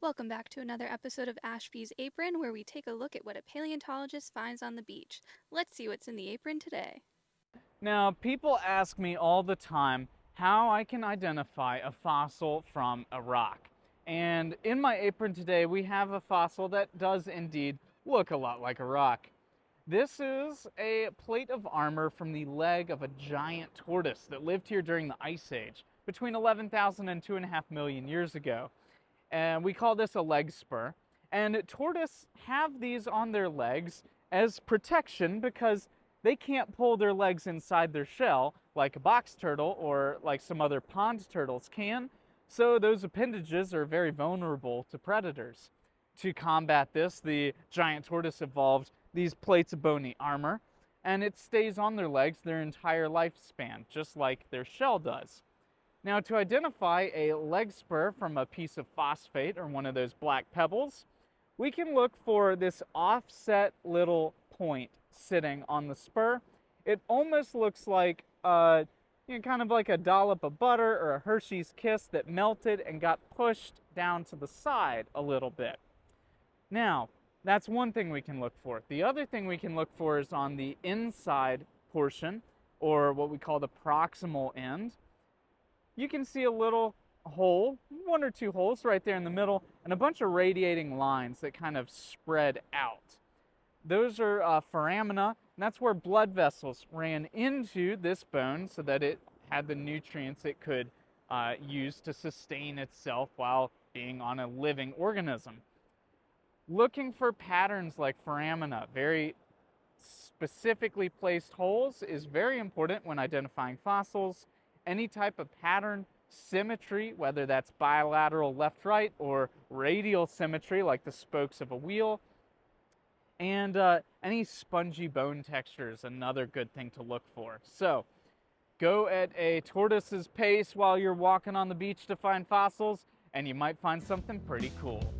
Welcome back to another episode of Ashby's Apron, where we take a look at what a paleontologist finds on the beach. Let's see what's in the apron today. Now, people ask me all the time how I can identify a fossil from a rock. And in my apron today, we have a fossil that does indeed look a lot like a rock. This is a plate of armor from the leg of a giant tortoise that lived here during the Ice Age, between 11,000 and 2.5 million years ago. And we call this a leg spur. And tortoise have these on their legs as protection because they can't pull their legs inside their shell like a box turtle or like some other pond turtles can. So those appendages are very vulnerable to predators. To combat this, the giant tortoise evolved these plates of bony armor, and it stays on their legs their entire lifespan, just like their shell does. Now, to identify a leg spur from a piece of phosphate or one of those black pebbles, we can look for this offset little point sitting on the spur. It almost looks like kind of like a dollop of butter or a Hershey's Kiss that melted and got pushed down to the side a little bit. Now, that's one thing we can look for. The other thing we can look for is on the inside portion, or what we call the proximal end. You can see a little hole, one or two holes right there in the middle, and a bunch of radiating lines that kind of spread out. Those are foramina, and that's where blood vessels ran into this bone so that it had the nutrients it could use to sustain itself while being on a living organism. Looking for patterns like foramina, very specifically placed holes, is very important when identifying fossils. Any type of pattern, symmetry, whether that's bilateral left-right or radial symmetry like the spokes of a wheel, and any spongy bone texture is another good thing to look for. So go at a tortoise's pace while you're walking on the beach to find fossils, and you might find something pretty cool.